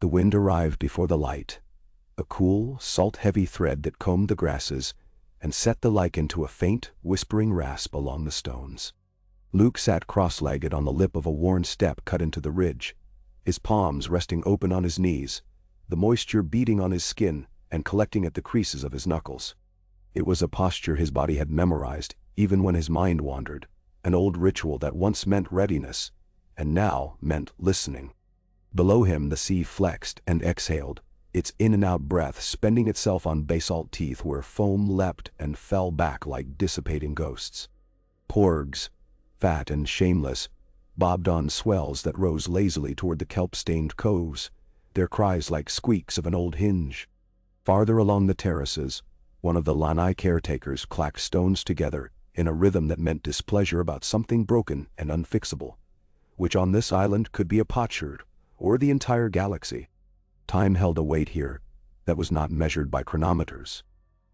The wind arrived before the light, a cool, salt-heavy thread that combed the grasses and set the lichen to a faint, whispering rasp along the stones. Luke sat cross-legged on the lip of a worn step cut into the ridge, his palms resting open on his knees, the moisture beading on his skin and collecting at the creases of his knuckles. It was a posture his body had memorized, even when his mind wandered, an old ritual that once meant readiness, and now meant listening. Below him the sea flexed and exhaled, its in-and-out breath spending itself on basalt teeth where foam leapt and fell back like dissipating ghosts. Porgs, fat and shameless, bobbed on swells that rose lazily toward the kelp-stained coves, their cries like squeaks of an old hinge. Farther along the terraces, one of the lanai caretakers clacked stones together in a rhythm that meant displeasure about something broken and unfixable, which on this island could be a potsherd or the entire galaxy. Time held a weight here that was not measured by chronometers.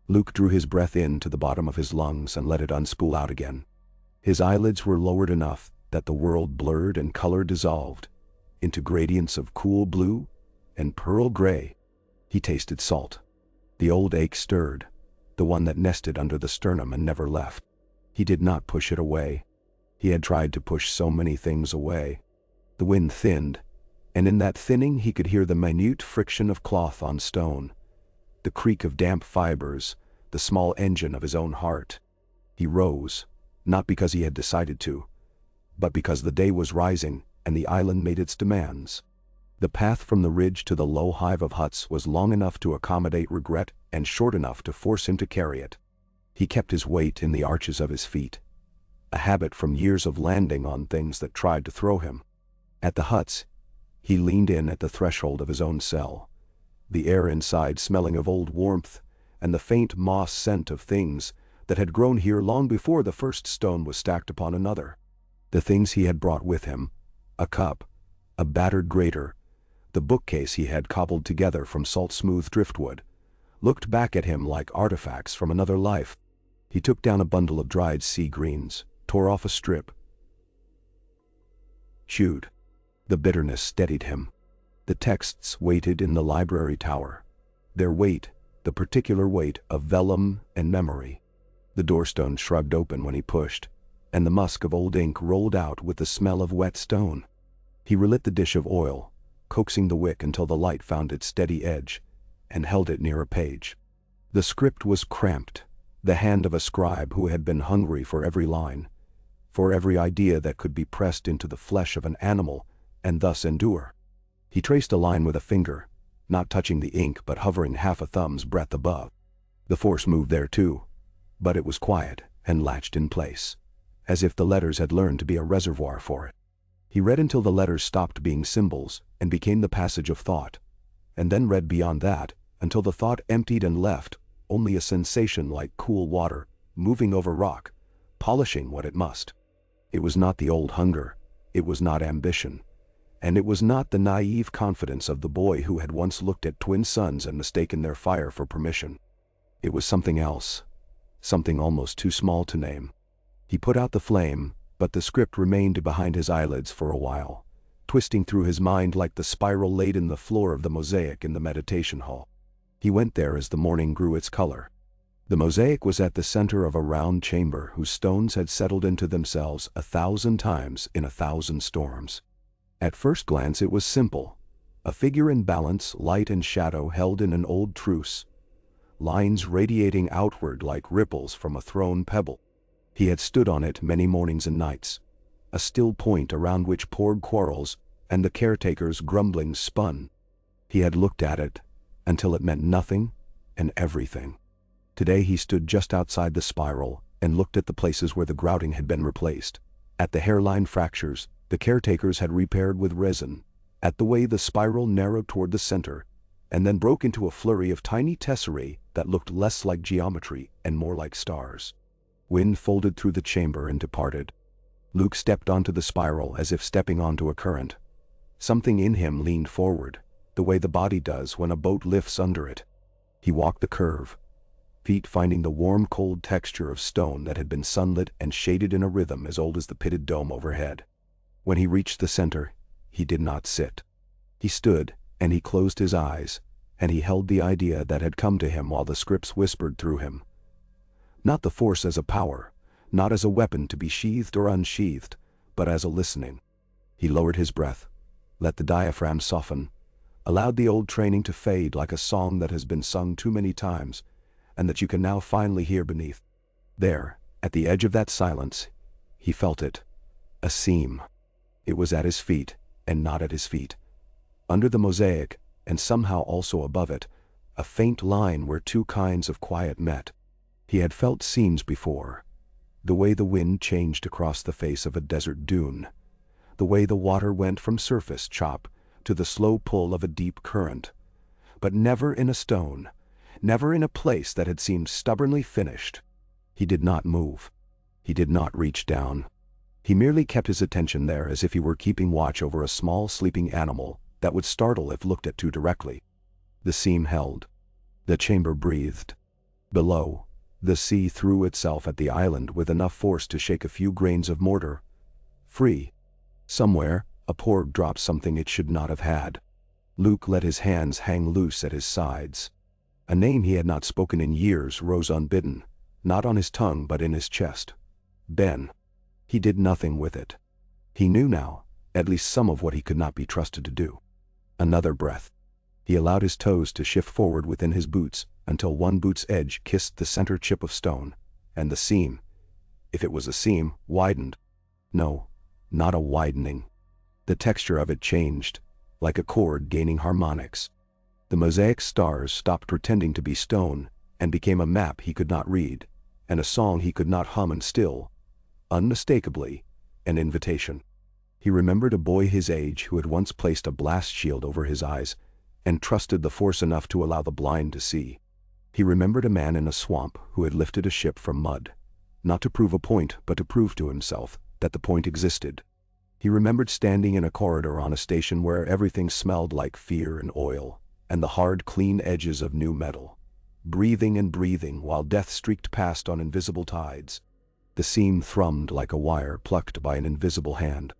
Luke drew his breath in to the bottom of his lungs and let it unspool out again. His eyelids were lowered enough that the world blurred and color dissolved into gradients of cool blue and pearl gray. He tasted salt. The old ache stirred, the one that nested under the sternum and never left. He did not push it away. He had tried to push so many things away. The wind thinned, and in that thinning he could hear the minute friction of cloth on stone, the creak of damp fibers, the small engine of his own heart. He rose, not because he had decided to, but because the day was rising and the island made its demands. The path from the ridge to the low hive of huts was long enough to accommodate regret and short enough to force him to carry it. He kept his weight in the arches of his feet, a habit from years of landing on things that tried to throw him. At the huts, he leaned in at the threshold of his own cell, the air inside smelling of old warmth and the faint moss scent of things that had grown here long before the first stone was stacked upon another. The things he had brought with him, a cup, a battered grater, the bookcase he had cobbled together from salt-smooth driftwood, looked back at him like artifacts from another life. He took down a bundle of dried sea greens, tore off a strip, chewed. The bitterness steadied him. The texts waited in the library tower, their weight, the particular weight of vellum and memory. The doorstone shrugged open when he pushed, and the musk of old ink rolled out with the smell of wet stone. He relit the dish of oil, coaxing the wick until the light found its steady edge, and held it near a page. The script was cramped, the hand of a scribe who had been hungry for every line, for every idea that could be pressed into the flesh of an animal and thus endure. He traced a line with a finger, not touching the ink but hovering half a thumb's breadth above. The force moved there too, but it was quiet and latched in place, as if the letters had learned to be a reservoir for it. He read until the letters stopped being symbols and became the passage of thought, and then read beyond that until the thought emptied and left only a sensation like cool water moving over rock, polishing what it must. It was not the old hunger, it was not ambition, and it was not the naive confidence of the boy who had once looked at twin suns and mistaken their fire for permission. It was something else, something almost too small to name. He put out the flame, but the script remained behind his eyelids for a while, twisting through his mind like the spiral laid in the floor of the mosaic in the meditation hall. He went there as the morning grew its color. The mosaic was at the center of a round chamber whose stones had settled into themselves 1,000 times in 1,000 storms. At first glance it was simple, a figure in balance, light and shadow held in an old truce, lines radiating outward like ripples from a thrown pebble. He had stood on it many mornings and nights, a still point around which poured quarrels and the caretaker's grumblings spun. He had looked at it until it meant nothing and everything. Today he stood just outside the spiral and looked at the places where the grouting had been replaced, at the hairline fractures the caretakers had repaired with resin, at the way the spiral narrowed toward the center, and then broke into a flurry of tiny tesserae that looked less like geometry and more like stars. Wind folded through the chamber and departed. Luke stepped onto the spiral as if stepping onto a current. Something in him leaned forward, the way the body does when a boat lifts under it. He walked the curve, feet finding the warm cold texture of stone that had been sunlit and shaded in a rhythm as old as the pitted dome overhead. When he reached the center, he did not sit. He stood, And he closed his eyes, and he held the idea that had come to him while the scripts whispered through him. Not the Force as a power, not as a weapon to be sheathed or unsheathed, but as a listening. He lowered his breath, let the diaphragm soften, allowed the old training to fade like a song that has been sung too many times, and that you can now finally hear beneath. There, at the edge of that silence, he felt it. A seam. It was at his feet, and not at his feet. Under the mosaic, and somehow also above it, a faint line where two kinds of quiet met. He had felt seams before. The way the wind changed across the face of a desert dune. The way the water went from surface chop to the slow pull of a deep current. But never in a stone, never in a place that had seemed stubbornly finished. He did not move. He did not reach down. He merely kept his attention there as if he were keeping watch over a small sleeping animal that would startle if looked at too directly. The seam held. The chamber breathed. Below, the sea threw itself at the island with enough force to shake a few grains of mortar. Free. Somewhere, a porg dropped something it should not have had. Luke let his hands hang loose at his sides. A name he had not spoken in years rose unbidden, not on his tongue but in his chest. Ben. He did nothing with it. He knew now, at least some of what he could not be trusted to do. Another breath. He allowed his toes to shift forward within his boots until one boot's edge kissed the center chip of stone, and the seam, if it was a seam, widened. No, not a widening. The texture of it changed, like a chord gaining harmonics. The mosaic stars stopped pretending to be stone and became a map he could not read, and a song he could not hum and still, unmistakably, an invitation. He remembered a boy his age who had once placed a blast shield over his eyes and trusted the Force enough to allow the blind to see. He remembered a man in a swamp who had lifted a ship from mud, not to prove a point but to prove to himself that the point existed. He remembered standing in a corridor on a station where everything smelled like fear and oil, and the hard, clean edges of new metal, breathing and breathing while death streaked past on invisible tides. The seam thrummed like a wire plucked by an invisible hand.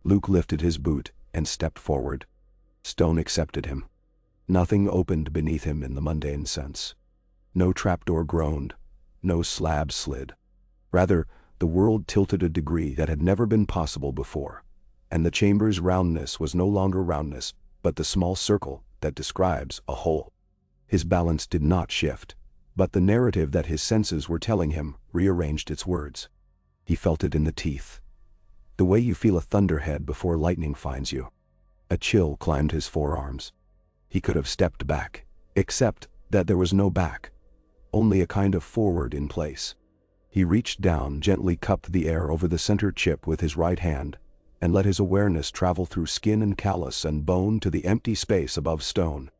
Luke lifted his boot and stepped forward. Stone accepted him. Nothing opened beneath him in the mundane sense. No trapdoor groaned, no slab slid. Rather, the world tilted a degree that had never been possible before, and the chamber's roundness was no longer roundness, but the small circle that describes a whole. His balance did not shift, but the narrative that his senses were telling him rearranged its words. He felt it in the teeth. The way you feel a thunderhead before lightning finds you. A chill climbed his forearms. He could have stepped back, except that there was no back, only a kind of forward in place. He reached down, gently cupped the air over the center chip with his right hand, and let his awareness travel through skin and callus and bone to the empty space above stone.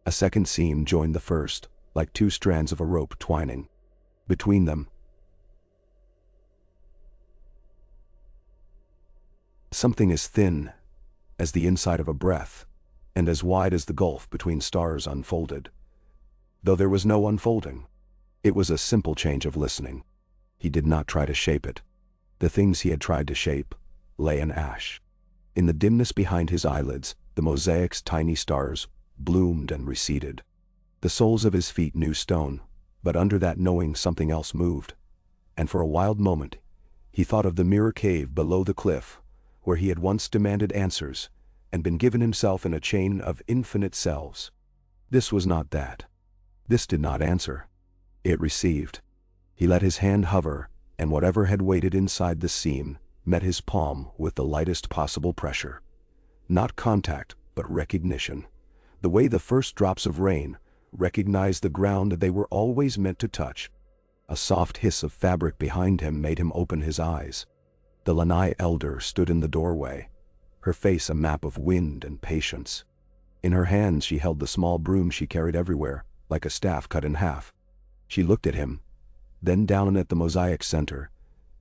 A second seam joined the first, like two strands of a rope twining. Between them, something as thin as the inside of a breath, and as wide as the gulf between stars unfolded. Though there was no unfolding, it was a simple change of listening. He did not try to shape it. The things he had tried to shape lay in Ahch. In the dimness behind his eyelids, the mosaic's tiny stars bloomed and receded. The soles of his feet knew stone, but under that knowing something else moved. And for a wild moment, he thought of the mirror cave below the cliff, where he had once demanded answers and been given himself in a chain of infinite selves. This was not that. This did not answer. It received. He let his hand hover, and whatever had waited inside the seam met his palm with the lightest possible pressure. Not contact, but recognition. The way the first drops of rain recognized the ground they were always meant to touch. A soft hiss of fabric behind him made him open his eyes. The Lanai elder stood in the doorway, her face a map of wind and patience. In her hands she held the small broom she carried everywhere, like a staff cut in half. She looked at him, then down at the mosaic center,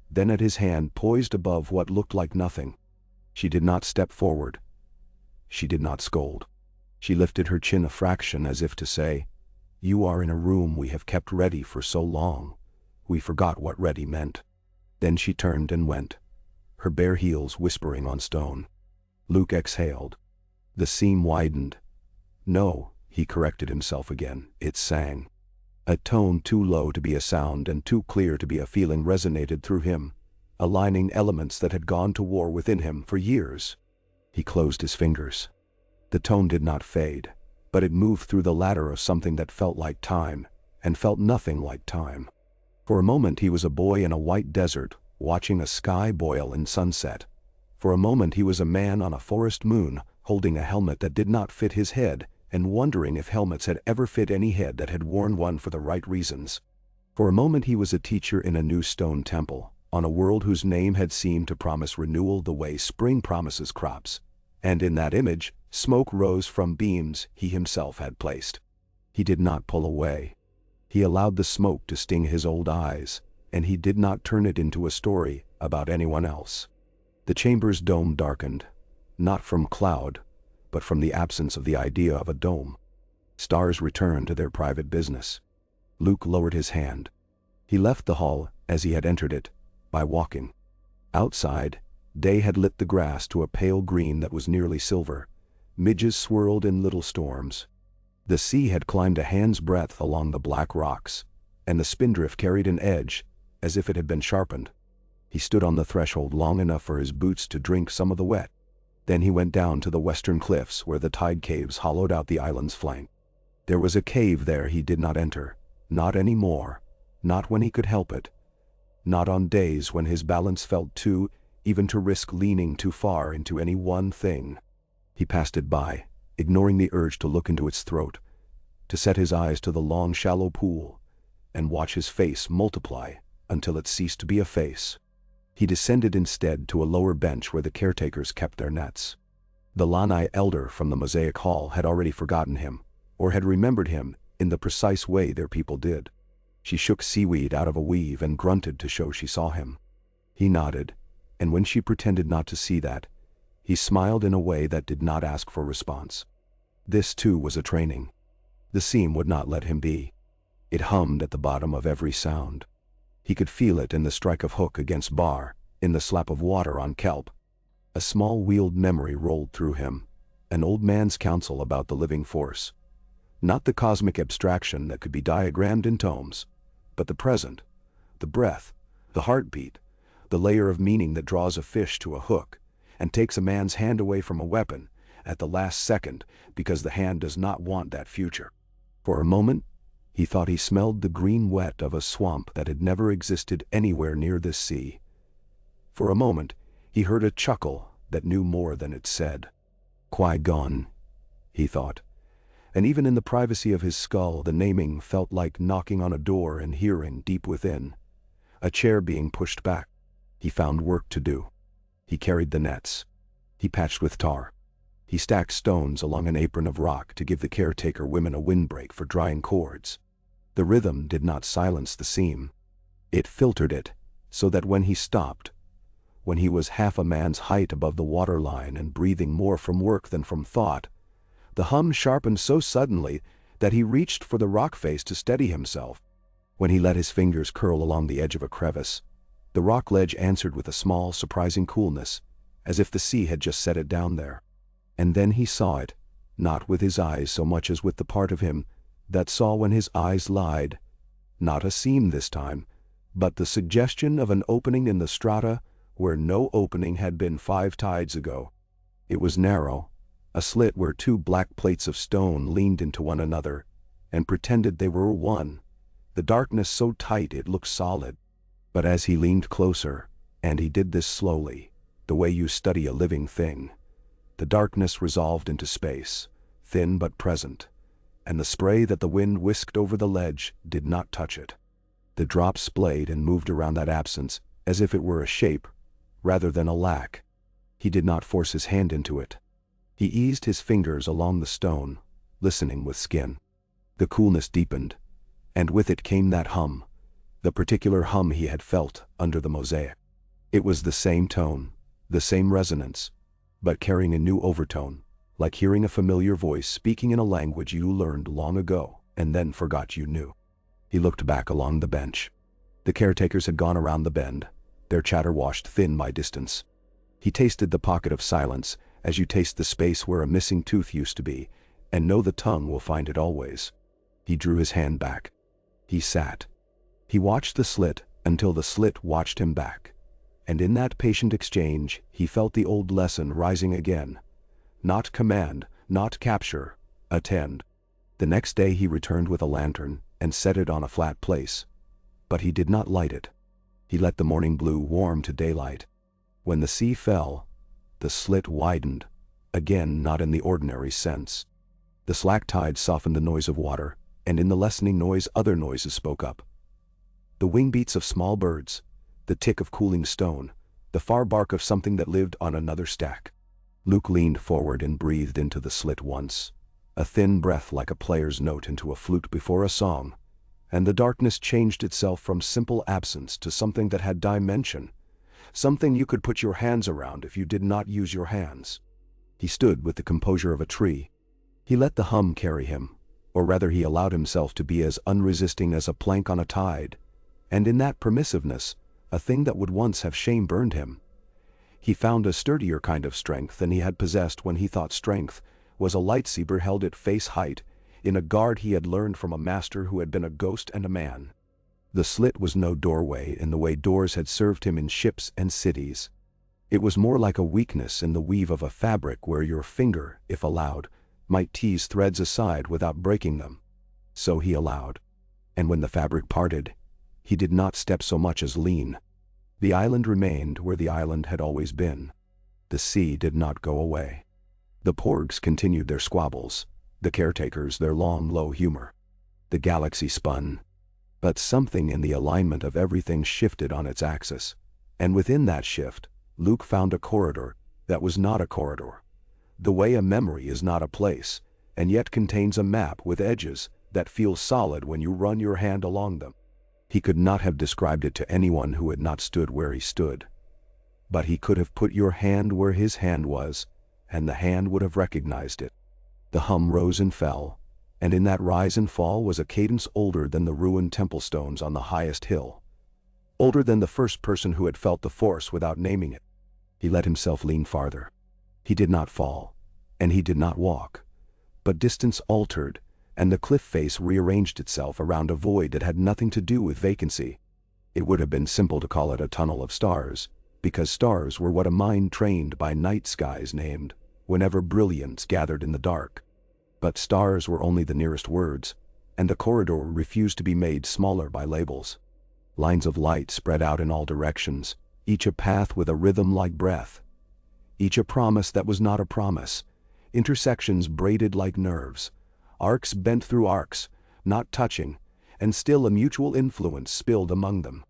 then at his hand poised above what looked like nothing. She did not step forward. She did not scold. She lifted her chin a fraction as if to say, "You are in a room we have kept ready for so long. We forgot what ready meant." Then she turned and went, her bare heels whispering on stone. Luke exhaled. The seam widened, No, he corrected himself again, it sang. A tone too low to be a sound and too clear to be a feeling resonated through him, aligning elements that had gone to war within him for years. He closed his fingers. The tone did not fade, but it moved through the ladder of something that felt like time, and felt nothing like time. For a moment he was a boy in a white desert, watching a sky boil in sunset. For a moment he was a man on a forest moon, holding a helmet that did not fit his head, and wondering if helmets had ever fit any head that had worn one for the right reasons. For a moment he was a teacher in a new stone temple, on a world whose name had seemed to promise renewal the way spring promises crops. And in that image, smoke rose from beams he himself had placed. He did not pull away. He allowed the smoke to sting his old eyes, and he did not turn it into a story about anyone else. The chamber's dome darkened, not from cloud, but from the absence of the idea of a dome. Stars returned to their private business. Luke lowered his hand. He left the hall, as he had entered it, by walking. Outside, day had lit the grass to a pale green that was nearly silver. Midges swirled in little storms. The sea had climbed a hand's breadth along the black rocks, and the spindrift carried an edge, as if it had been sharpened. He stood on the threshold long enough for his boots to drink some of the wet. Then he went down to the western cliffs where the tide caves hollowed out the island's flank. There was a cave there he did not enter, not any more, not when he could help it, not on days when his balance felt too, even to risk leaning too far into any one thing. He passed it by, ignoring the urge to look into its throat, to set his eyes to the long shallow pool, and watch his face multiply until it ceased to be a face. He descended instead to a lower bench where the caretakers kept their nets. The Lanai elder from the Mosaic Hall had already forgotten him, or had remembered him in the precise way their people did. She shook seaweed out of a weave and grunted to show she saw him. He nodded, and when she pretended not to see that, he smiled in a way that did not ask for response. This too was a training. The seam would not let him be. It hummed at the bottom of every sound. He could feel it in the strike of hook against bar, in the slap of water on kelp. A small wheeled memory rolled through him, an old man's counsel about the living force. Not the cosmic abstraction that could be diagrammed in tomes, but the present, the breath, the heartbeat, the layer of meaning that draws a fish to a hook, and takes a man's hand away from a weapon at the last second because the hand does not want that future. For a moment, he thought he smelled the green wet of a swamp that had never existed anywhere near this sea. For a moment, he heard a chuckle that knew more than it said. Qui-Gon, he thought. And even in the privacy of his skull, the naming felt like knocking on a door and hearing deep within. A chair being pushed back. He found work to do. He carried the nets. He patched with tar. He stacked stones along an apron of rock to give the caretaker women a windbreak for drying cords. The rhythm did not silence the seam. It filtered it, so that when he stopped, when he was half a man's height above the waterline and breathing more from work than from thought, the hum sharpened so suddenly that he reached for the rock face to steady himself. When he let his fingers curl along the edge of a crevice, the rock ledge answered with a small, surprising coolness, as if the sea had just set it down there. And then he saw it, not with his eyes so much as with the part of him that saw when his eyes lied. Not a seam this time, but the suggestion of an opening in the strata where no opening had been 5 tides ago. It was narrow, a slit where 2 black plates of stone leaned into one another and pretended they were one, the darkness so tight it looked solid. But as he leaned closer, and he did this slowly, the way you study a living thing, the darkness resolved into space, thin but present, and the spray that the wind whisked over the ledge did not touch it. The drops splayed and moved around that absence as if it were a shape, rather than a lack. He did not force his hand into it. He eased his fingers along the stone, listening with skin. The coolness deepened, and with it came that hum, the particular hum he had felt under the mosaic. It was the same tone, the same resonance, but carrying a new overtone, like hearing a familiar voice speaking in a language you learned long ago and then forgot you knew. He looked back along the bench. The caretakers had gone around the bend, their chatter washed thin by distance. He tasted the pocket of silence, as you taste the space where a missing tooth used to be, and know the tongue will find it always. He drew his hand back. He sat. He watched the slit until the slit watched him back. And in that patient exchange, he felt the old lesson rising again. Not command, not capture, attend. The next day he returned with a lantern and set it on a flat place. But he did not light it. He let the morning blue warm to daylight. When the sea fell, the slit widened, again not in the ordinary sense. The slack tide softened the noise of water, and in the lessening noise other noises spoke up. The wing beats of small birds, the tick of cooling stone, the far bark of something that lived on another stack. Luke leaned forward and breathed into the slit once, a thin breath like a player's note into a flute before a song, and the darkness changed itself from simple absence to something that had dimension, something you could put your hands around if you did not use your hands. He stood with the composure of a tree. He let the hum carry him, or rather he allowed himself to be as unresisting as a plank on a tide, and in that permissiveness, a thing that would once have shame-burned him. He found a sturdier kind of strength than he had possessed when he thought strength was a lightsaber held at face height, in a guard he had learned from a master who had been a ghost and a man. The slit was no doorway in the way doors had served him in ships and cities. It was more like a weakness in the weave of a fabric where your finger, if allowed, might tease threads aside without breaking them. So he allowed. And when the fabric parted, he did not step so much as lean. The island remained where the island had always been. The sea did not go away. The porgs continued their squabbles, the caretakers their long, low humor. The galaxy spun. But something in the alignment of everything shifted on its axis, and within that shift, Luke found a corridor that was not a corridor. The way a memory is not a place, and yet contains a map with edges that feel solid when you run your hand along them. He could not have described it to anyone who had not stood where he stood. But he could have put your hand where his hand was, and the hand would have recognized it. The hum rose and fell, and in that rise and fall was a cadence older than the ruined temple stones on the highest hill. Older than the first person who had felt the force without naming it. He let himself lean farther. He did not fall, and he did not walk. But distance altered, and the cliff face rearranged itself around a void that had nothing to do with vacancy. It would have been simple to call it a tunnel of stars, because stars were what a mind trained by night skies named, whenever brilliance gathered in the dark. But stars were only the nearest words, and the corridor refused to be made smaller by labels. Lines of light spread out in all directions, each a path with a rhythm like breath. Each a promise that was not a promise, intersections braided like nerves, arcs bent through arcs, not touching, and still a mutual influence spilled among them.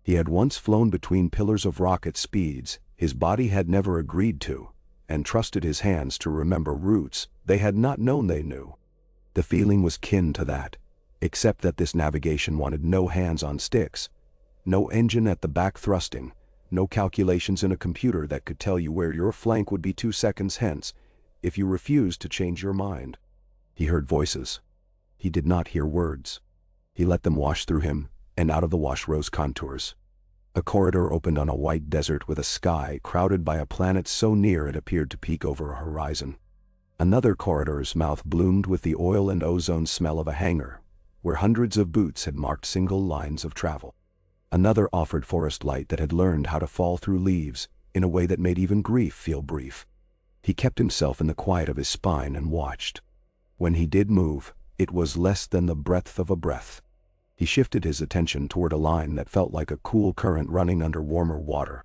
He had once flown between pillars of rocket speeds his body had never agreed to, and trusted his hands to remember routes they had not known they knew. The feeling was kin to that, except that this navigation wanted no hands on sticks, no engine at the back thrusting, no calculations in a computer that could tell you where your flank would be 2 seconds hence if you refused to change your mind. He heard voices. He did not hear words. He let them wash through him, and out of the wash rose contours. A corridor opened on a white desert with a sky crowded by a planet so near it appeared to peek over a horizon. Another corridor's mouth bloomed with the oil and ozone smell of a hangar, where hundreds of boots had marked single lines of travel. Another offered forest light that had learned how to fall through leaves in a way that made even grief feel brief. He kept himself in the quiet of his spine and watched. When he did move, it was less than the breadth of a breath. He shifted his attention toward a line that felt like a cool current running under warmer water.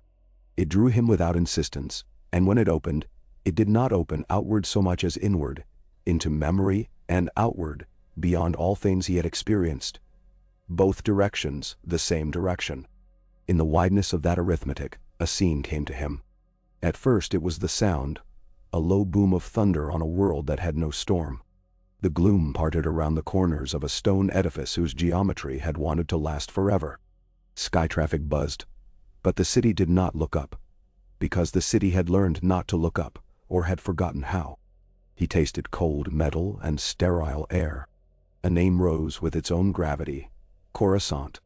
It drew him without insistence, and when it opened, it did not open outward so much as inward, into memory and outward, beyond all things he had experienced. Both directions, the same direction. In the wideness of that arithmetic, a scene came to him. At first it was the sound, a low boom of thunder on a world that had no storm. The gloom parted around the corners of a stone edifice whose geometry had wanted to last forever. Sky traffic buzzed, but the city did not look up, because the city had learned not to look up, or had forgotten how. He tasted cold metal and sterile air. A name rose with its own gravity, Coruscant.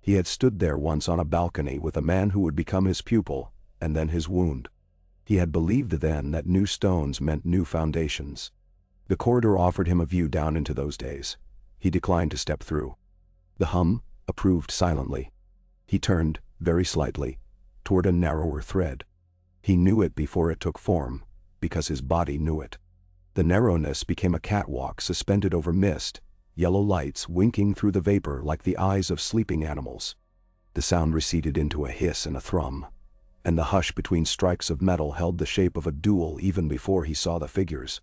He had stood there once on a balcony with a man who would become his pupil, and then his wound. He had believed then that new stones meant new foundations. The corridor offered him a view down into those days. He declined to step through. The hum approved silently. He turned, very slightly, toward a narrower thread. He knew it before it took form, because his body knew it. The narrowness became a catwalk suspended over mist, yellow lights winking through the vapor like the eyes of sleeping animals. The sound receded into a hiss and a thrum, and the hush between strikes of metal held the shape of a duel even before he saw the figures.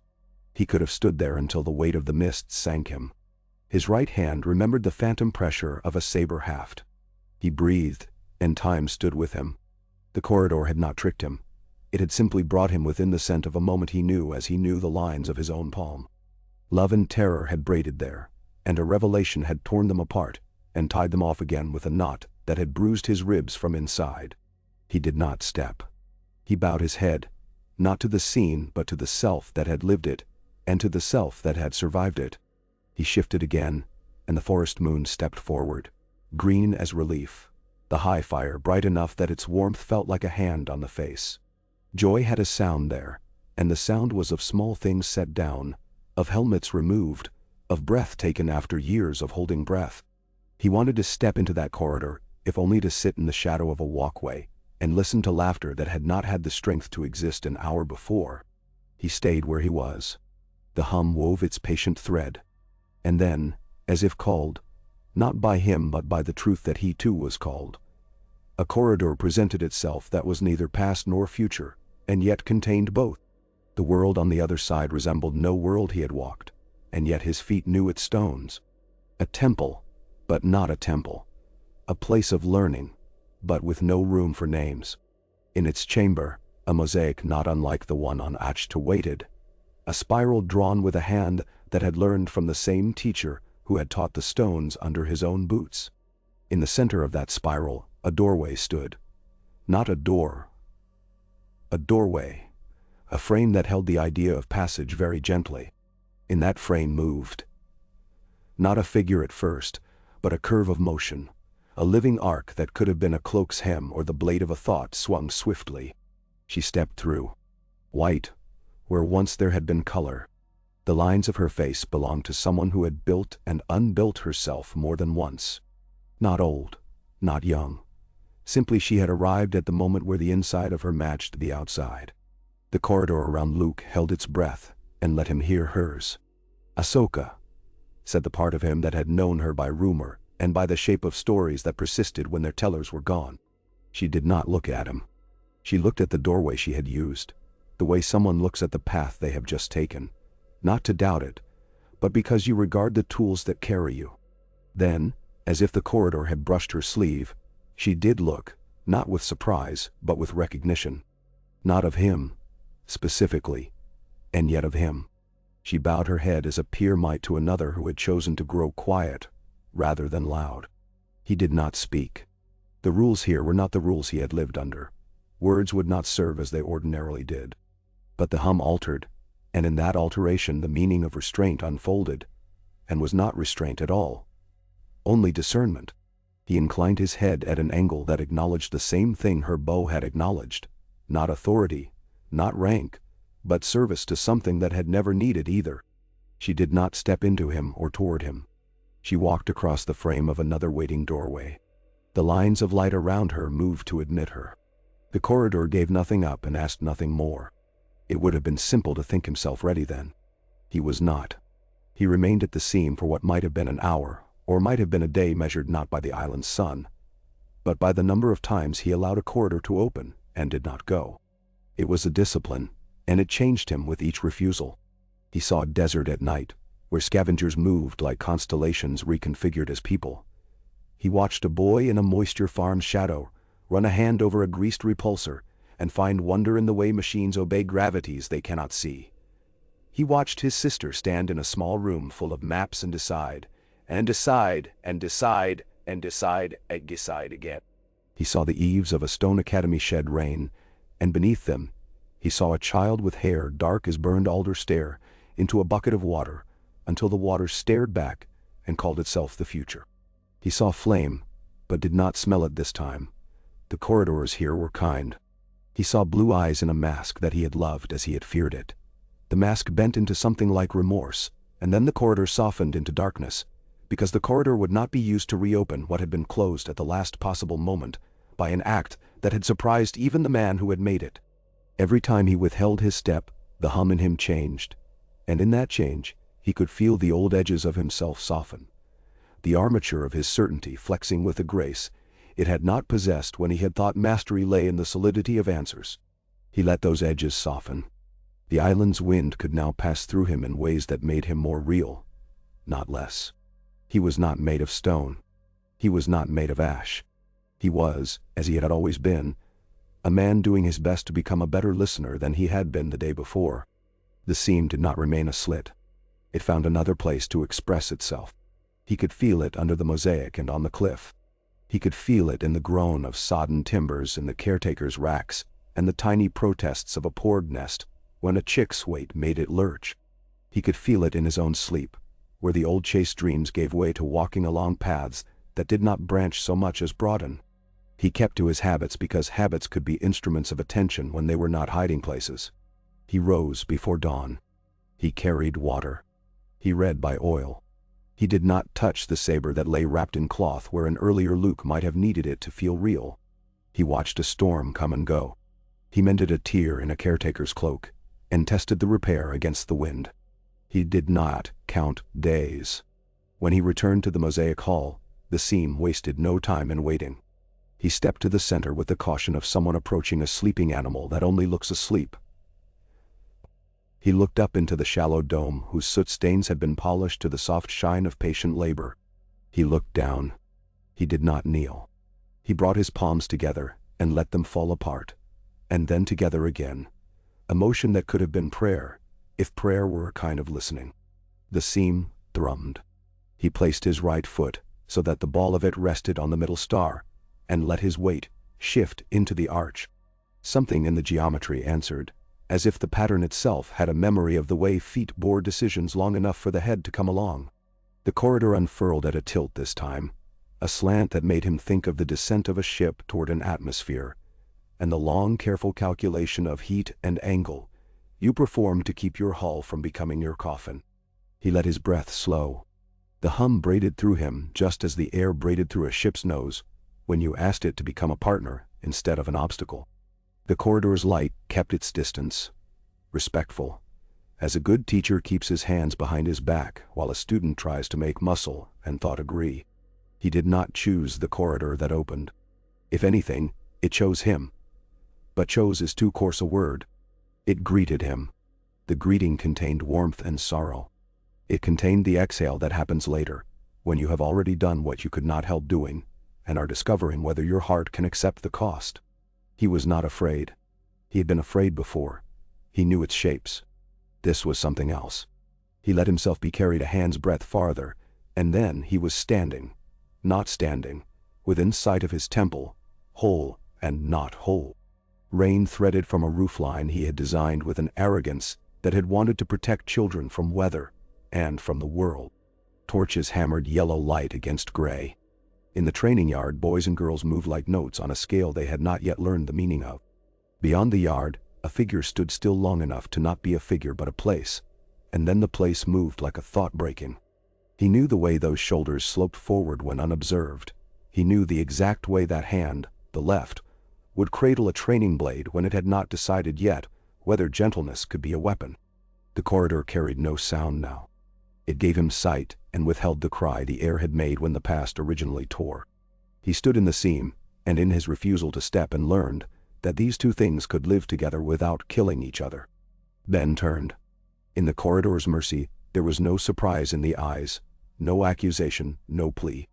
He could have stood there until the weight of the mist sank him. His right hand remembered the phantom pressure of a saber haft. He breathed, and time stood with him. The corridor had not tricked him. It had simply brought him within the scent of a moment he knew as he knew the lines of his own palm. Love and terror had braided there, and a revelation had torn them apart and tied them off again with a knot that had bruised his ribs from inside. He did not step. He bowed his head, not to the scene but to the self that had lived it, and to the self that had survived it. He shifted again, and the forest moon stepped forward, green as relief, the high fire bright enough that its warmth felt like a hand on the face. Joy had a sound there, and the sound was of small things set down, of helmets removed, of breath taken after years of holding breath. He wanted to step into that corridor, if only to sit in the shadow of a walkway, and listen to laughter that had not had the strength to exist an hour before. He stayed where he was. The hum wove its patient thread. And then, as if called, not by him but by the truth that he too was called, a corridor presented itself that was neither past nor future, and yet contained both. The world on the other side resembled no world he had walked, and yet his feet knew its stones. A temple, but not a temple. A place of learning, but with no room for names. In its chamber, a mosaic not unlike the one on Ahch waited, a spiral drawn with a hand that had learned from the same teacher who had taught the stones under his own boots. In the center of that spiral, a doorway stood. Not a door. A doorway. A frame that held the idea of passage very gently. In that frame moved. Not a figure at first, but a curve of motion. A living arc that could have been a cloak's hem or the blade of a thought swung swiftly. She stepped through. White, where once there had been color. The lines of her face belonged to someone who had built and unbuilt herself more than once. Not old, not young. Simply she had arrived at the moment where the inside of her matched the outside. The corridor around Luke held its breath and let him hear hers. Ahsoka, said the part of him that had known her by rumor and by the shape of stories that persisted when their tellers were gone. She did not look at him. She looked at the doorway she had used, the way someone looks at the path they have just taken, not to doubt it, but because you regard the tools that carry you. Then, as if the corridor had brushed her sleeve, she did look, not with surprise, but with recognition. Not of him, specifically, and yet of him. She bowed her head as a peer might to another who had chosen to grow quiet, rather than loud. He did not speak. The rules here were not the rules he had lived under. Words would not serve as they ordinarily did. But the hum altered, and in that alteration the meaning of restraint unfolded, and was not restraint at all. Only discernment. He inclined his head at an angle that acknowledged the same thing her bow had acknowledged, not authority, not rank, but service to something that had never needed either. She did not step into him or toward him. She walked across the frame of another waiting doorway. The lines of light around her moved to admit her. The corridor gave nothing up and asked nothing more. It would have been simple to think himself ready then. He was not. He remained at the seam for what might have been an hour, or might have been a day measured not by the island's sun, but by the number of times he allowed a corridor to open and did not go. It was a discipline, and it changed him with each refusal. He saw a desert at night, where scavengers moved like constellations reconfigured as people. He watched a boy in a moisture farm's shadow run a hand over a greased repulsor and find wonder in the way machines obey gravities they cannot see. He watched his sister stand in a small room full of maps and decide, and decide, and decide, and decide, and decide again. He saw the eaves of a stone academy shed rain, and beneath them, he saw a child with hair dark as burned alder stare into a bucket of water, until the water stared back and called itself the future. He saw flame, but did not smell it this time. The corridors here were kind. He saw blue eyes in a mask that he had loved as he had feared it. The mask bent into something like remorse, and then the corridor softened into darkness, because the corridor would not be used to reopen what had been closed at the last possible moment by an act that had surprised even the man who had made it. Every time he withheld his step, the hum in him changed, and in that change, he could feel the old edges of himself soften, the armature of his certainty flexing with a grace it had not possessed when he had thought mastery lay in the solidity of answers. He let those edges soften. The island's wind could now pass through him in ways that made him more real, not less. He was not made of stone. He was not made of ash. He was, as he had always been, a man doing his best to become a better listener than he had been the day before. The seam did not remain a slit. It found another place to express itself. He could feel it under the mosaic and on the cliff. He could feel it in the groan of sodden timbers in the caretaker's racks and the tiny protests of a poured nest when a chick's weight made it lurch. He could feel it in his own sleep, where the old chase dreams gave way to walking along paths that did not branch so much as broaden. He kept to his habits because habits could be instruments of attention when they were not hiding places. He rose before dawn. He carried water. He read by oil. He did not touch the saber that lay wrapped in cloth where an earlier Luke might have needed it to feel real. He watched a storm come and go. He mended a tear in a caretaker's cloak and tested the repair against the wind. He did not count days. When he returned to the mosaic hall, the seam wasted no time in waiting. He stepped to the center with the caution of someone approaching a sleeping animal that only looks asleep. He looked up into the shallow dome whose soot stains had been polished to the soft shine of patient labor. He looked down. He did not kneel. He brought his palms together and let them fall apart, and then together again, a motion that could have been prayer, if prayer were a kind of listening. The seam thrummed. He placed his right foot so that the ball of it rested on the middle star, and let his weight shift into the arch. Something in the geometry answered, as if the pattern itself had a memory of the way feet bore decisions long enough for the head to come along. The corridor unfurled at a tilt this time, a slant that made him think of the descent of a ship toward an atmosphere, and the long, careful calculation of heat and angle you perform to keep your hull from becoming your coffin. He let his breath slow. The hum braided through him just as the air braided through a ship's nose when you asked it to become a partner instead of an obstacle. The corridor's light kept its distance, respectful, as a good teacher keeps his hands behind his back while a student tries to make muscle and thought agree. He did not choose the corridor that opened. If anything, it chose him. But chose is too coarse a word. It greeted him. The greeting contained warmth and sorrow. It contained the exhale that happens later, when you have already done what you could not help doing, and are discovering whether your heart can accept the cost. He was not afraid. He had been afraid before. He knew its shapes. This was something else. He let himself be carried a hand's breadth farther, and then he was standing, not standing, within sight of his temple, whole and not whole. Rain threaded from a roofline he had designed with an arrogance that had wanted to protect children from weather and from the world. Torches hammered yellow light against gray. In the training yard, boys and girls moved like notes on a scale they had not yet learned the meaning of. Beyond the yard, a figure stood still long enough to not be a figure but a place, and then the place moved like a thought breaking. He knew the way those shoulders sloped forward when unobserved. He knew the exact way that hand, the left, would cradle a training blade when it had not decided yet whether gentleness could be a weapon. The corridor carried no sound now. It gave him sight and withheld the cry the air had made when the past originally tore. He stood in the seam, and in his refusal to step and learned that these two things could live together without killing each other. Ben turned. In the corridor's mercy, there was no surprise in the eyes, no accusation, no plea.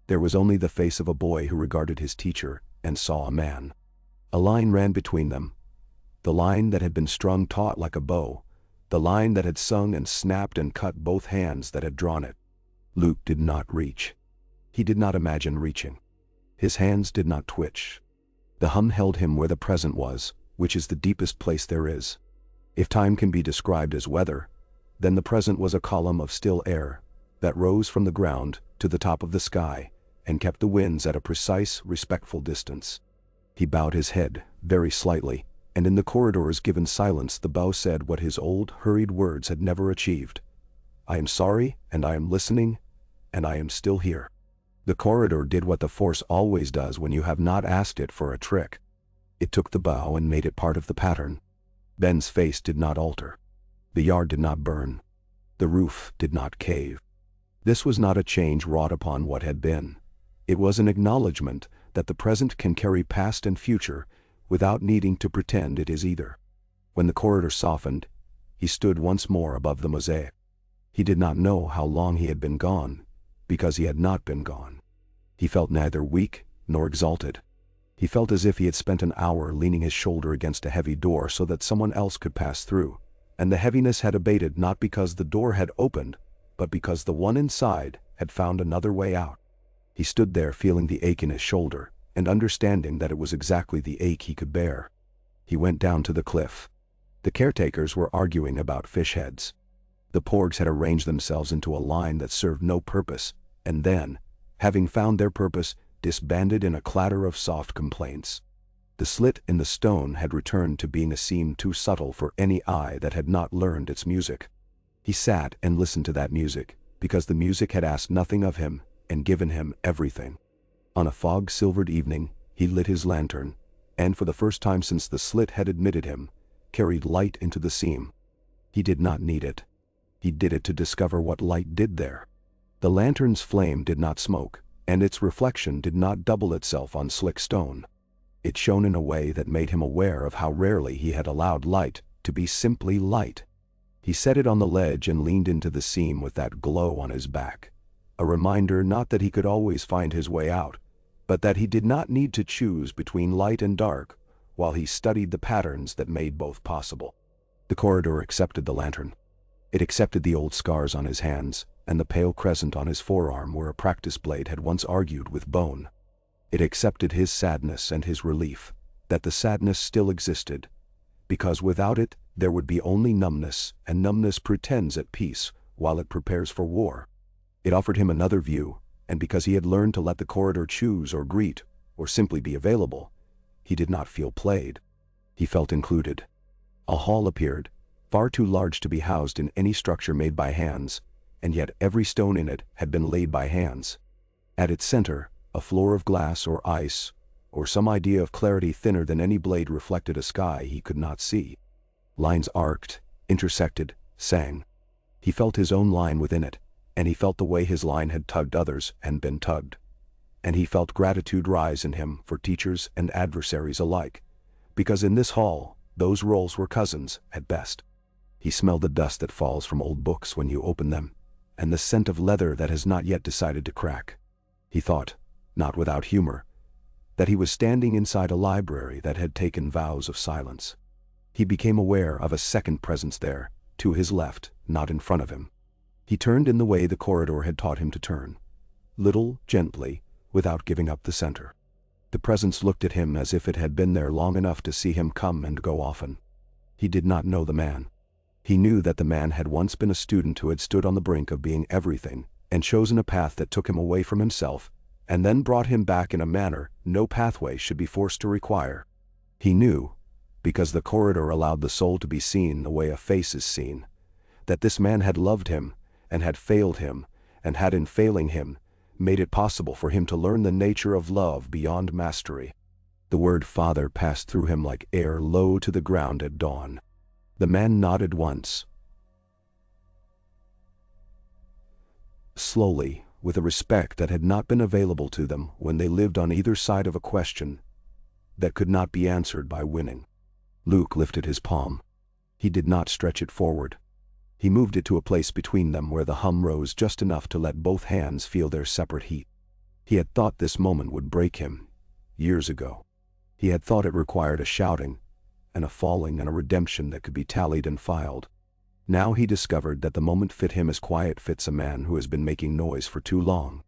There was only the face of a boy who regarded his teacher and saw a man. A line ran between them, the line that had been strung taut like a bow, the line that had sung and snapped and cut both hands that had drawn it. Luke did not reach. He did not imagine reaching. His hands did not twitch. The hum held him where the present was, which is the deepest place there is. If time can be described as weather, then the present was a column of still air that rose from the ground to the top of the sky and kept the winds at a precise, respectful distance. He bowed his head, very slightly, and in the corridor's given silence the bow said what his old, hurried words had never achieved. I am sorry, and I am listening, and I am still here. The corridor did what the Force always does when you have not asked it for a trick. It took the bow and made it part of the pattern. Ben's face did not alter. The yard did not burn. The roof did not cave. This was not a change wrought upon what had been. It was an acknowledgement that the present can carry past and future without needing to pretend it is either. When the corridor softened, he stood once more above the mosaic. He did not know how long he had been gone, because he had not been gone. He felt neither weak nor exalted. He felt as if he had spent an hour leaning his shoulder against a heavy door so that someone else could pass through, and the heaviness had abated not because the door had opened, but because the one inside had found another way out. He stood there feeling the ache in his shoulder, and understanding that it was exactly the ache he could bear. He went down to the cliff. The caretakers were arguing about fish heads. The porgs had arranged themselves into a line that served no purpose, and then, having found their purpose, disbanded in a clatter of soft complaints. The slit in the stone had returned to being a seam too subtle for any eye that had not learned its music. He sat and listened to that music, because the music had asked nothing of him and given him everything. On a fog-silvered evening, he lit his lantern, and for the first time since the slit had admitted him, carried light into the seam. He did not need it. He did it to discover what light did there. The lantern's flame did not smoke, and its reflection did not double itself on slick stone. It shone in a way that made him aware of how rarely he had allowed light to be simply light. He set it on the ledge and leaned into the seam with that glow on his back, a reminder not that he could always find his way out, but that he did not need to choose between light and dark while he studied the patterns that made both possible. The corridor accepted the lantern. It accepted the old scars on his hands and the pale crescent on his forearm where a practice blade had once argued with bone. It accepted his sadness and his relief that the sadness still existed, because without it there would be only numbness, and numbness pretends at peace while it prepares for war. It offered him another view, and because he had learned to let the corridor choose or greet, or simply be available, he did not feel played. He felt included. A hall appeared, far too large to be housed in any structure made by hands, and yet every stone in it had been laid by hands. At its center, a floor of glass or ice, or some idea of clarity thinner than any blade reflected a sky he could not see. Lines arced, intersected, sang. He felt his own line within it, and he felt the way his line had tugged others and been tugged. And he felt gratitude rise in him for teachers and adversaries alike, because in this hall, those roles were cousins at best. He smelled the dust that falls from old books when you open them, and the scent of leather that has not yet decided to crack. He thought, not without humor, that he was standing inside a library that had taken vows of silence. He became aware of a second presence there, to his left, not in front of him. He turned in the way the corridor had taught him to turn, little, gently, without giving up the center. The presence looked at him as if it had been there long enough to see him come and go often. He did not know the man. He knew that the man had once been a student who had stood on the brink of being everything, and chosen a path that took him away from himself, and then brought him back in a manner no pathway should be forced to require. He knew, because the corridor allowed the soul to be seen the way a face is seen, that this man had loved him, and had failed him, and had in failing him, made it possible for him to learn the nature of love beyond mastery. The word Father passed through him like air low to the ground at dawn. The man nodded once. Slowly, with a respect that had not been available to them when they lived on either side of a question that could not be answered by winning. Luke lifted his palm. He did not stretch it forward. He moved it to a place between them where the hum rose just enough to let both hands feel their separate heat. He had thought this moment would break him, years ago. He had thought it required a shouting, and a falling and a redemption that could be tallied and filed. Now he discovered that the moment fit him as quiet fits a man who has been making noise for too long.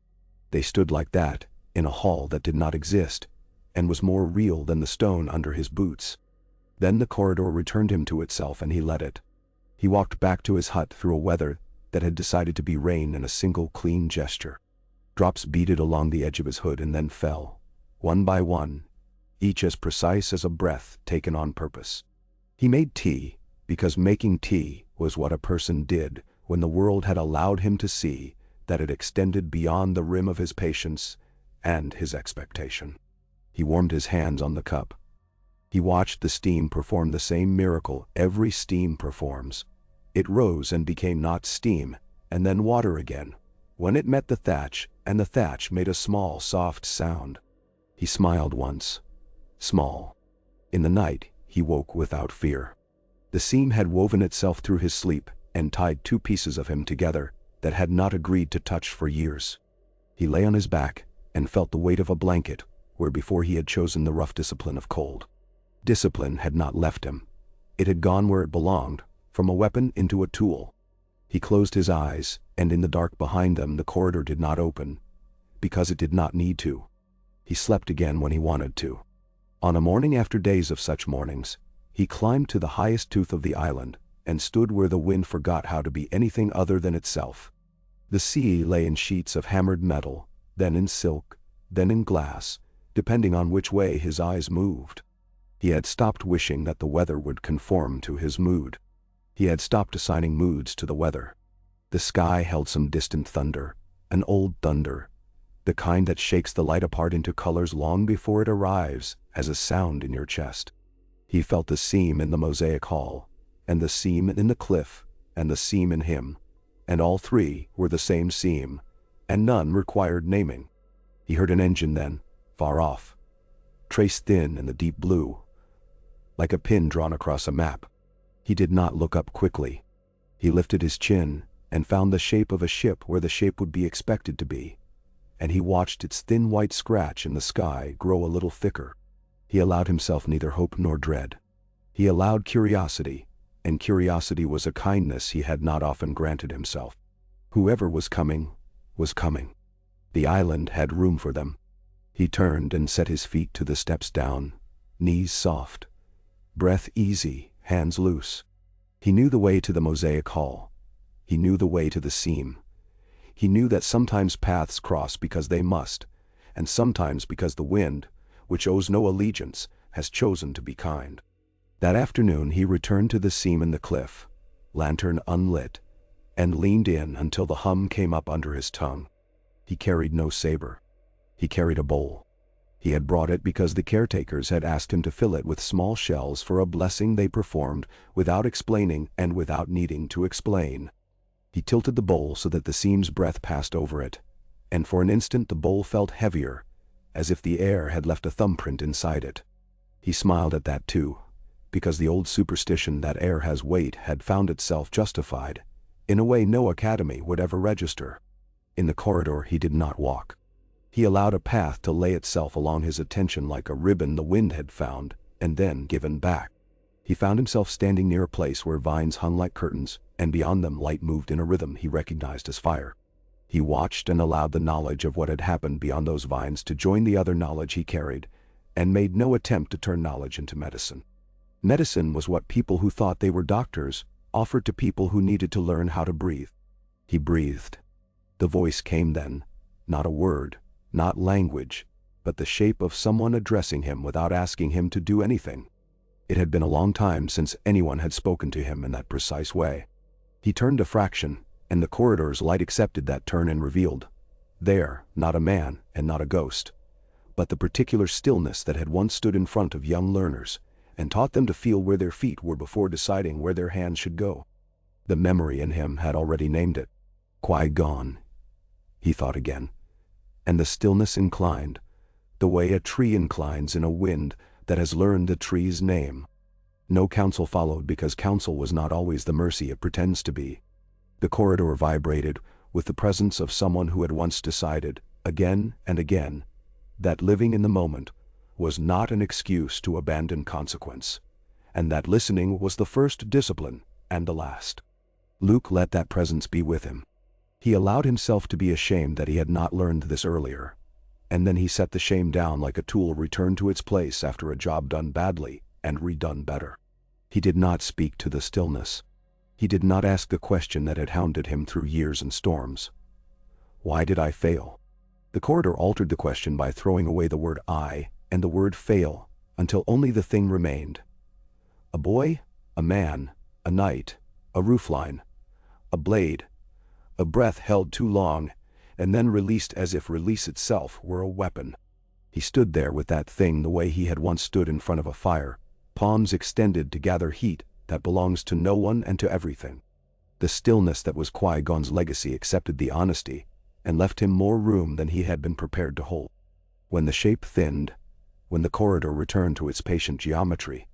They stood like that, in a hall that did not exist, and was more real than the stone under his boots. Then the corridor returned him to itself and he let it. He walked back to his hut through a weather that had decided to be rain in a single clean gesture. Drops beaded along the edge of his hood and then fell, one by one, each as precise as a breath taken on purpose. He made tea, because making tea was what a person did when the world had allowed him to see that it extended beyond the rim of his patience and his expectation. He warmed his hands on the cup. He watched the steam perform the same miracle every steam performs. It rose and became not steam, and then water again, when it met the thatch, and the thatch made a small, soft sound. He smiled once. Small. In the night, he woke without fear. The seam had woven itself through his sleep and tied two pieces of him together that had not agreed to touch for years. He lay on his back and felt the weight of a blanket where before he had chosen the rough discipline of cold. Discipline had not left him. It had gone where it belonged, from a weapon into a tool. He closed his eyes, and in the dark behind them the corridor did not open, because it did not need to. He slept again when he wanted to. On a morning after days of such mornings, he climbed to the highest tooth of the island, and stood where the wind forgot how to be anything other than itself. The sea lay in sheets of hammered metal, then in silk, then in glass, depending on which way his eyes moved. He had stopped wishing that the weather would conform to his mood. He had stopped assigning moods to the weather. The sky held some distant thunder, an old thunder, the kind that shakes the light apart into colors long before it arrives as a sound in your chest. He felt the seam in the mosaic hall, and the seam in the cliff, and the seam in him, and all three were the same seam, and none required naming. He heard an engine then, far off, traced thin in the deep blue, like a pin drawn across a map. He did not look up quickly. He lifted his chin and found the shape of a ship where the shape would be expected to be, and he watched its thin white scratch in the sky grow a little thicker. He allowed himself neither hope nor dread. He allowed curiosity, and curiosity was a kindness he had not often granted himself. Whoever was coming, was coming. The island had room for them. He turned and set his feet to the steps down, knees soft, breath easy, hands loose. He knew the way to the mosaic hall. He knew the way to the seam. He knew that sometimes paths cross because they must, and sometimes because the wind, which owes no allegiance, has chosen to be kind. That afternoon he returned to the seam in the cliff, lantern unlit, and leaned in until the hum came up under his tongue. He carried no saber. He carried a bowl. He had brought it because the caretakers had asked him to fill it with small shells for a blessing they performed without explaining and without needing to explain. He tilted the bowl so that the seam's breath passed over it, and for an instant the bowl felt heavier, as if the air had left a thumbprint inside it. He smiled at that too, because the old superstition that air has weight had found itself justified, in a way no academy would ever register. In the corridor he did not walk. He allowed a path to lay itself along his attention like a ribbon the wind had found, and then given back. He found himself standing near a place where vines hung like curtains, and beyond them light moved in a rhythm he recognized as fire. He watched and allowed the knowledge of what had happened beyond those vines to join the other knowledge he carried, and made no attempt to turn knowledge into medicine. Medicine was what people who thought they were doctors offered to people who needed to learn how to breathe. He breathed. The voice came then, not a word, not language, but the shape of someone addressing him without asking him to do anything. It had been a long time since anyone had spoken to him in that precise way. He turned a fraction, and the corridor's light accepted that turn and revealed, there, not a man and not a ghost, but the particular stillness that had once stood in front of young learners, and taught them to feel where their feet were before deciding where their hands should go. The memory in him had already named it. Qui-Gon, he thought again, and the stillness inclined, the way a tree inclines in a wind that has learned the tree's name. No counsel followed because counsel was not always the mercy it pretends to be. The corridor vibrated with the presence of someone who had once decided, again and again, that living in the moment was not an excuse to abandon consequence, and that listening was the first discipline and the last. Luke let that presence be with him. He allowed himself to be ashamed that he had not learned this earlier, and then he set the shame down like a tool returned to its place after a job done badly and redone better. He did not speak to the stillness. He did not ask the question that had hounded him through years and storms. Why did I fail? The corridor altered the question by throwing away the word I and the word fail, until only the thing remained. A boy, a man, a night, a roofline, a blade, a breath held too long, and then released as if release itself were a weapon. He stood there with that thing the way he had once stood in front of a fire, palms extended to gather heat that belongs to no one and to everything. The stillness that was Qui-Gon's legacy accepted the honesty, and left him more room than he had been prepared to hold. When the shape thinned, when the corridor returned to its patient geometry,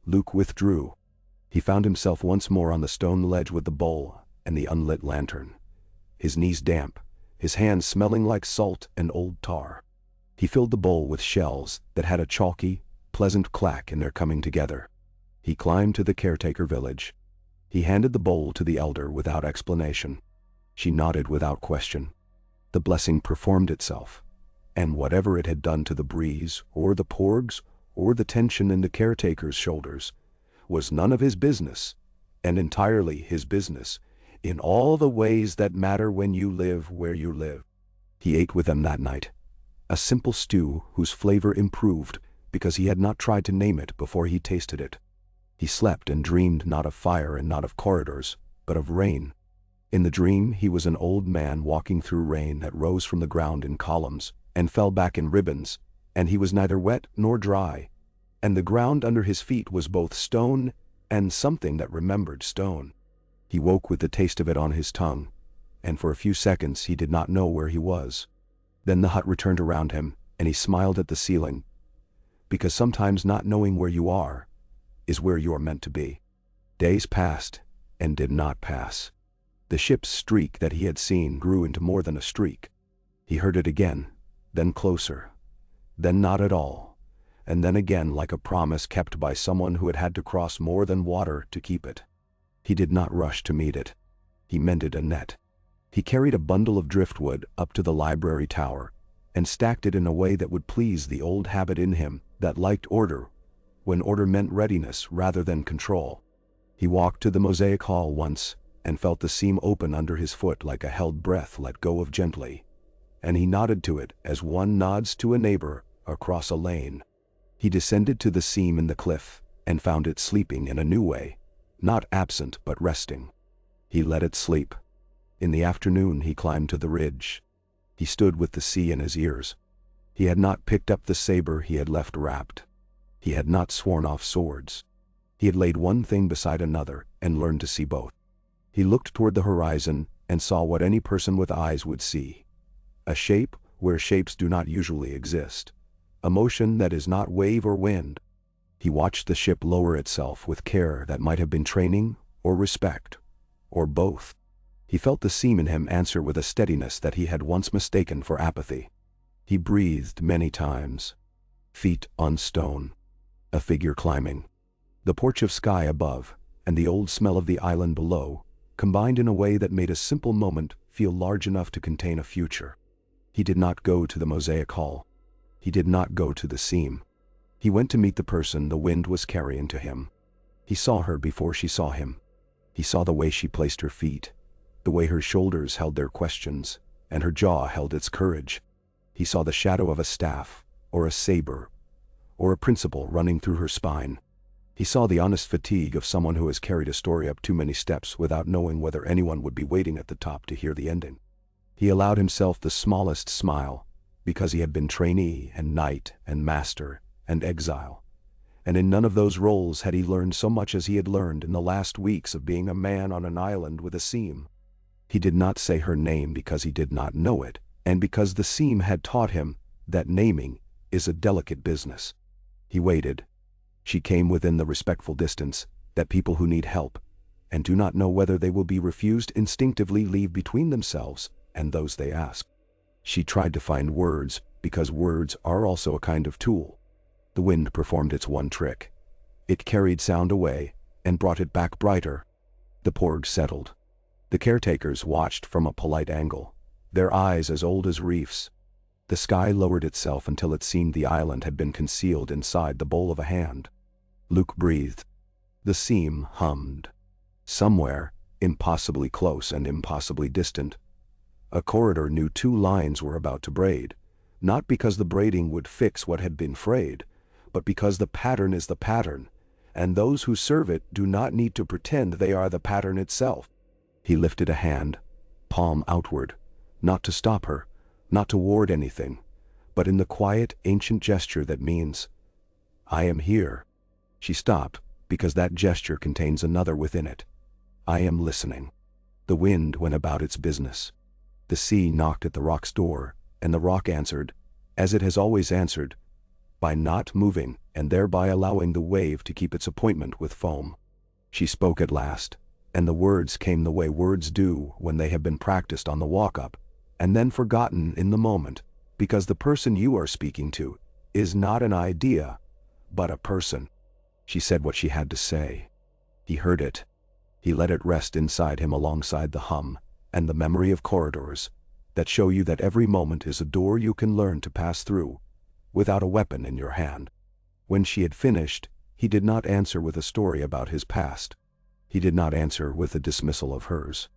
Luke withdrew. He found himself once more on the stone ledge with the bowl and the unlit lantern. His knees damp, his hands smelling like salt and old tar. He filled the bowl with shells that had a chalky, pleasant clack in their coming together. He climbed to the caretaker village. He handed the bowl to the elder without explanation. She nodded without question. The blessing performed itself, and whatever it had done to the breeze, or the porgs, or the tension in the caretaker's shoulders, was none of his business, and entirely his business, in all the ways that matter when you live where you live. He ate with them that night, a simple stew whose flavor improved because he had not tried to name it before he tasted it. He slept and dreamed not of fire and not of corridors, but of rain. In the dream he was an old man walking through rain that rose from the ground in columns and fell back in ribbons, and he was neither wet nor dry, and the ground under his feet was both stone and something that remembered stone. He woke with the taste of it on his tongue, and for a few seconds he did not know where he was. Then the hut returned around him, and he smiled at the ceiling, because sometimes not knowing where you are is where you are meant to be. Days passed and did not pass. The ship's streak that he had seen grew into more than a streak. He heard it again, then closer, then not at all, and then again like a promise kept by someone who had had to cross more than water to keep it. He did not rush to meet it. He mended a net. He carried a bundle of driftwood up to the library tower and stacked it in a way that would please the old habit in him that liked order, when order meant readiness rather than control. He walked to the mosaic hall once and felt the seam open under his foot like a held breath let go of gently, and he nodded to it as one nods to a neighbor across a lane. He descended to the seam in the cliff and found it sleeping in a new way, not absent but resting. He let it sleep. In the afternoon he climbed to the ridge. He stood with the sea in his ears. He had not picked up the saber he had left wrapped. He had not sworn off swords. He had laid one thing beside another and learned to see both. He looked toward the horizon and saw what any person with eyes would see. A shape where shapes do not usually exist. A motion that is not wave or wind. He watched the ship lower itself with care that might have been training or respect, or both. He felt the seam in him answer with a steadiness that he had once mistaken for apathy. He breathed many times. Feet on stone. A figure climbing. The porch of sky above and the old smell of the island below combined in a way that made a simple moment feel large enough to contain a future. He did not go to the mosaic hall. He did not go to the seam. He went to meet the person the wind was carrying to him. He saw her before she saw him. He saw the way she placed her feet, the way her shoulders held their questions, and her jaw held its courage. He saw the shadow of a staff, or a saber, or a principle running through her spine. He saw the honest fatigue of someone who has carried a story up too many steps without knowing whether anyone would be waiting at the top to hear the ending. He allowed himself the smallest smile, because he had been trainee and knight and master and exile, and in none of those roles had he learned so much as he had learned in the last weeks of being a man on an island with a seam. He did not say her name because he did not know it, and because the seam had taught him that naming is a delicate business. He waited. She came within the respectful distance that people who need help and do not know whether they will be refused instinctively leave between themselves and those they ask. She tried to find words because words are also a kind of tool. The wind performed its one trick. It carried sound away and brought it back brighter. The porg settled. The caretakers watched from a polite angle, their eyes as old as reefs. The sky lowered itself until it seemed the island had been concealed inside the bowl of a hand. Luke breathed. The seam hummed. Somewhere, impossibly close and impossibly distant, a corridor knew two lines were about to braid, not because the braiding would fix what had been frayed, but because the pattern is the pattern, and those who serve it do not need to pretend they are the pattern itself. He lifted a hand, palm outward, not to stop her, not to ward anything, but in the quiet, ancient gesture that means, "I am here." She stopped, because that gesture contains another within it. "I am listening." The wind went about its business. The sea knocked at the rock's door, and the rock answered, as it has always answered, by not moving and thereby allowing the wave to keep its appointment with foam. She spoke at last, and the words came the way words do when they have been practiced on the walk-up, and then forgotten in the moment, because the person you are speaking to is not an idea, but a person. She said what she had to say. He heard it. He let it rest inside him alongside the hum and the memory of corridors that show you that every moment is a door you can learn to pass through, without a weapon in your hand. When she had finished, he did not answer with a story about his past. He did not answer with a dismissal of hers.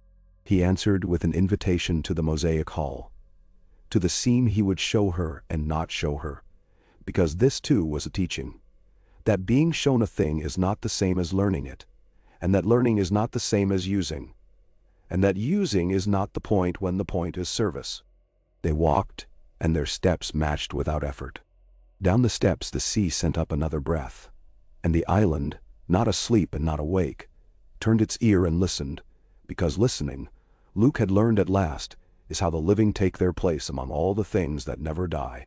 He answered with an invitation to the mosaic hall, to the scene he would show her and not show her, because this too was a teaching, that being shown a thing is not the same as learning it, and that learning is not the same as using, and that using is not the point when the point is service. They walked, and their steps matched without effort. Down the steps the sea sent up another breath, and the island, not asleep and not awake, turned its ear and listened, because listening, Luke had learned at last, is how the living take their place among all the things that never die.